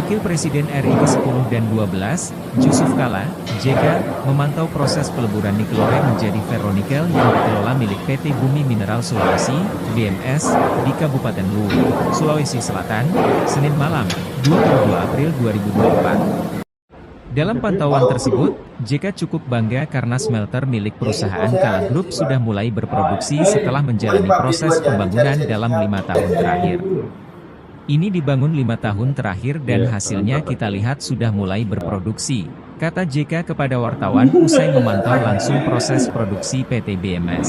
Wakil Presiden RI ke-10 dan 12, Jusuf Kalla, JK, memantau proses peleburan nikel ore menjadi ferronikel yang dikelola milik PT Bumi Mineral Sulawesi, BMS, di Kabupaten Luwu, Sulawesi Selatan, Senin malam, 22 April 2024. Dalam pantauan tersebut, JK cukup bangga karena smelter milik perusahaan Kalla Group sudah mulai berproduksi setelah menjalani proses pembangunan dalam 5 tahun terakhir. Ini dibangun 5 tahun terakhir dan hasilnya kita lihat sudah mulai berproduksi, kata JK kepada wartawan usai memantau langsung proses produksi PT BMS.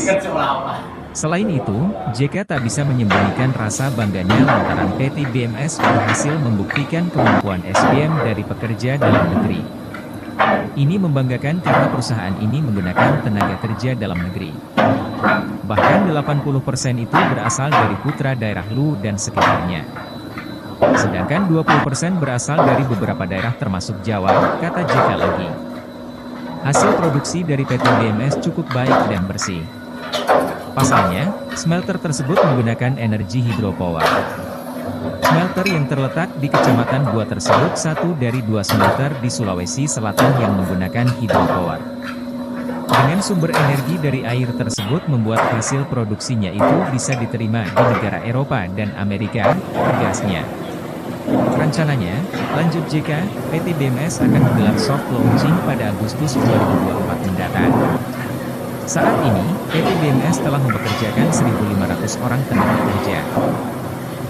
Selain itu, JK tak bisa menyembunyikan rasa bangganya lantaran PT BMS berhasil membuktikan kemampuan SDM dari pekerja dalam negeri. Ini membanggakan karena perusahaan ini menggunakan tenaga kerja dalam negeri. Bahkan 80% itu berasal dari putra daerah Luwu dan sekitarnya. Sedangkan 20% berasal dari beberapa daerah termasuk Jawa, kata JK lagi. Hasil produksi dari PT BMS cukup baik dan bersih. Pasalnya, smelter tersebut menggunakan energi hidropower. Smelter yang terletak di Kecamatan Buah tersebut satu dari 2 smelter di Sulawesi Selatan yang menggunakan hidropower. Dengan sumber energi dari air tersebut membuat hasil produksinya itu bisa diterima di negara Eropa dan Amerika, tegasnya. Rencananya, lanjut JK, PT BMS akan menggelar soft launching pada Agustus 2024 mendatang. Saat ini, PT BMS telah mempekerjakan 1.500 orang tenaga kerja.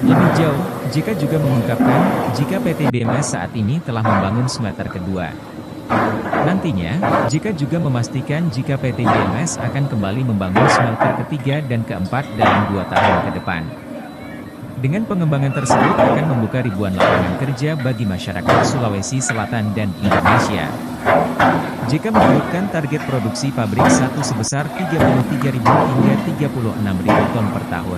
Lebih jauh, JK juga mengungkapkan, jika PT BMS saat ini telah membangun smelter kedua. Nantinya, JK juga memastikan jika PT BMS akan kembali membangun smelter ketiga dan keempat dalam 2 tahun ke depan. Dengan pengembangan tersebut akan membuka ribuan lapangan kerja bagi masyarakat Sulawesi Selatan dan Indonesia. JK menyebutkan target produksi pabrik 1 sebesar 33.000 hingga 36.000 ton per tahun.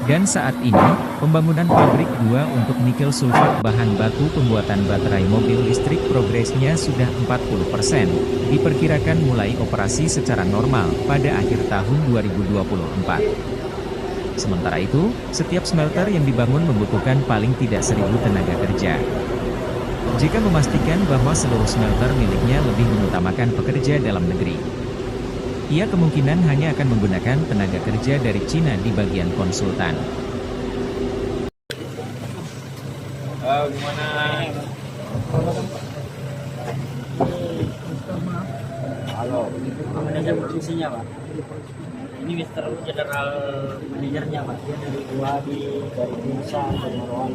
Dan saat ini, pembangunan pabrik 2 untuk nikel sulfat bahan baku pembuatan baterai mobil listrik progresnya sudah 40%, diperkirakan mulai operasi secara normal pada akhir tahun 2024. Sementara itu, setiap smelter yang dibangun membutuhkan paling tidak 1.000 tenaga kerja. JK memastikan bahwa seluruh smelter miliknya lebih mengutamakan pekerja dalam negeri. Ia kemungkinan hanya akan menggunakan tenaga kerja dari Cina di bagian konsultan. Halo, manajer posisinya Pak. Ini Mister General Manajernya Pak. Dia dari Nusa dari Marwan.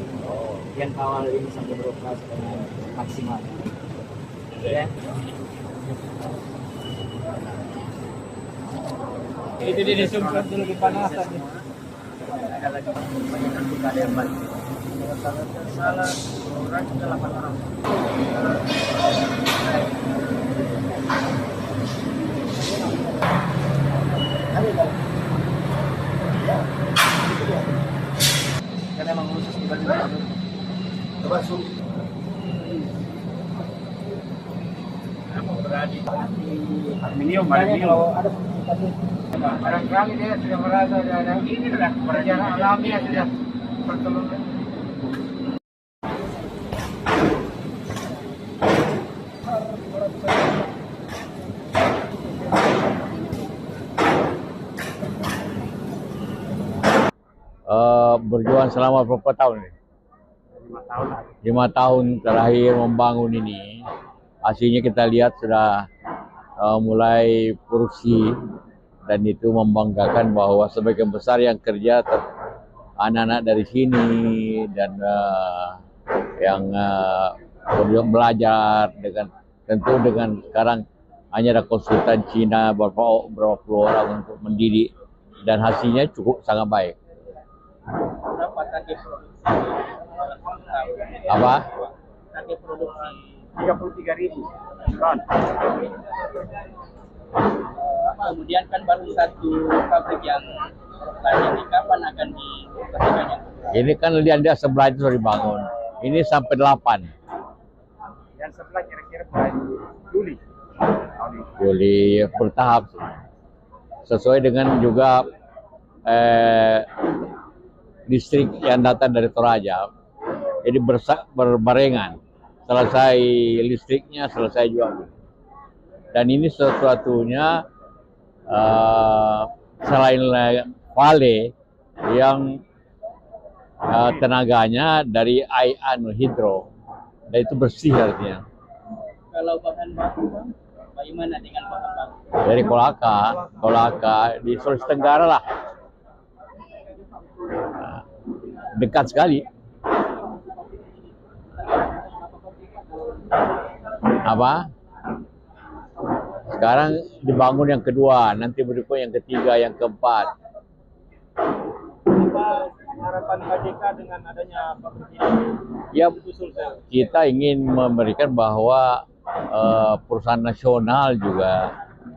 Yang kawal ini sampai beroperasi dengan maksimal. Ya. Itu dia disumpah dulu di panasan. Ada lagi banyak kita ada yang balik. Salah orang sudah 8 orang. Karena emang khusus bukan coba zoom. Aluminium. Kalau ada barangkali dia sudah merasa ada ini lah perjalanan alami sudah pertolongan. Berjuang selama berapa tahun ini? 5 tahun terakhir membangun ini. Hasilnya kita lihat sudah mulai produksi dan itu membanggakan bahwa sebagian besar yang kerja anak-anak dari sini dan yang belajar dengan tentu dengan sekarang hanya ada konsultan Cina berapa puluh orang untuk mendidik dan hasilnya cukup sangat baik. Berapa target produksi? Apa? Target produksi 33.000 ton. Kemudian kan baru satu pabrik yang ini kapan akan diperhatikannya? Ini kan dia sebelah itu sudah dibangun. Ini sampai 8. Yang sebelah kira-kira mulai Juli. Juli bertahap sih. Sesuai dengan juga listrik yang datang dari Toraja Jadi berbarengan. Selesai listriknya, selesai juga. Dan ini sesuatunya selain Vale yang tenaganya dari hidro, dan itu bersih artinya. Kalau bahan baku, Bang, bagaimana dengan bahan baku? Dari Kolaka di Sulawesi Tenggara lah. Dekat sekali. Apa? Sekarang dibangun yang kedua, nanti berikut yang ketiga, yang keempat. Apa harapan Pak JK dengan adanya pabrik ini? Ya, kita ingin memberikan bahwa perusahaan nasional juga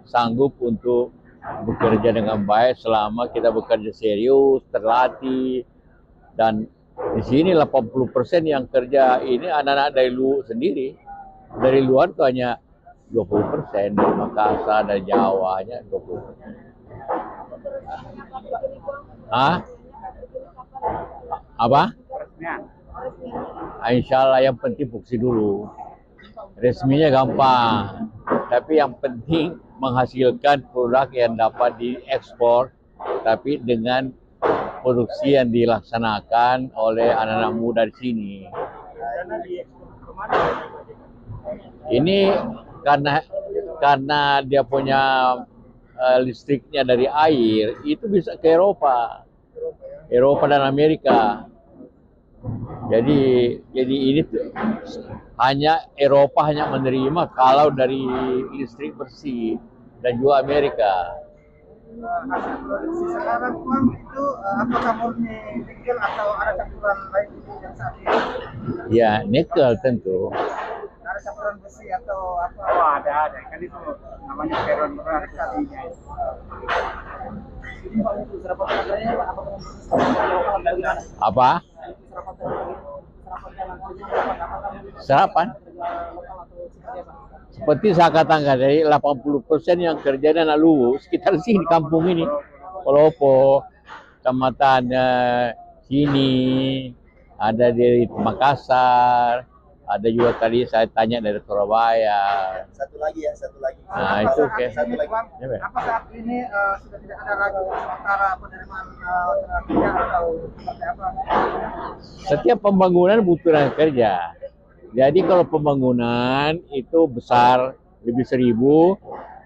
sanggup untuk bekerja dengan baik selama kita bekerja serius, terlatih, dan di sini 80% yang kerja ini anak-anak dari luar sendiri. Dari luar itu hanya 20%, dari Makassar, dari Jawa hanya 20%. Apa? Insya Allah yang penting fungsi dulu. Resminya gampang, tapi yang penting menghasilkan produk yang dapat diekspor, tapi dengan produksi yang dilaksanakan oleh anak-anak muda di sini. Ini karena dia punya listriknya dari air, itu bisa ke Eropa dan Amerika. Jadi ini hanya Eropa hanya menerima kalau dari listrik bersih, dan juga Amerika. Hasil produksi sekarang Bang itu apakah murni nikel atau ada campuran lain yang saat ini? Ya, nikel tentu. Ada campuran besi atau apa? Oh, ada. Kan itu namanya peron berat kalinya. Ini Pak, untuk serapan harganya Pak, Apa? Serapan? Seperti saya katakan, dari 80% yang kerja anak luwu sekitar sini di kampung ini, Polopo, kecamatan sini, ada dari Makassar, ada juga tadi saya tanya dari Surabaya. Satu lagi. Nah, itu oke. Satu lagi. Apa saat ini sudah tidak ada lagi sementara penerimaan kerja atau seperti apa? Setiap pembangunan butuh tenaga kerja. Jadi kalau pembangunan itu besar, lebih 1.000,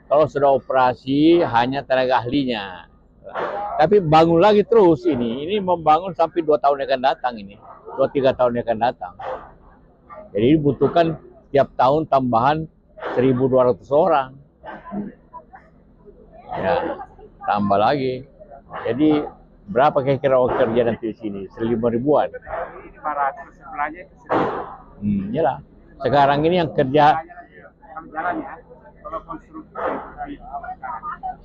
kalau sudah operasi hanya tenaga ahlinya. Tapi bangun lagi terus ini membangun sampai 2 tahun yang akan datang ini, 2-3 tahun yang akan datang. Jadi dibutuhkan tiap tahun tambahan 1.200 orang. Ya, tambah lagi. Jadi berapa kira-kira kerja nanti di sini? 1.500-an. 500 sebelahnya ke 1.000. Iyalah. Sekarang ini yang kerja jalan ya. Kalau konstruksi.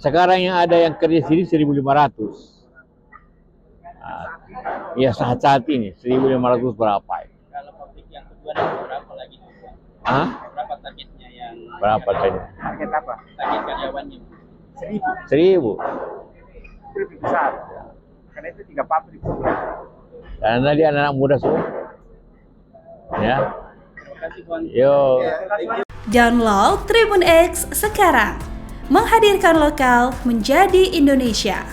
sekarang yang ada yang kerja sini 1.500. Ya saat ini 1.500 berapa? Kalau pabrik yang kedua berapa lagi? Berapa targetnya yang? Berapa tadi? Target apa? Target karyawannya. 1.000. 1.000. Lebih besar. Karena itu 3 pabrik. Karena dia anak muda semua. Ya. Terima kasih Bang. Yo. Download Tribun X sekarang. Menghadirkan lokal menjadi Indonesia.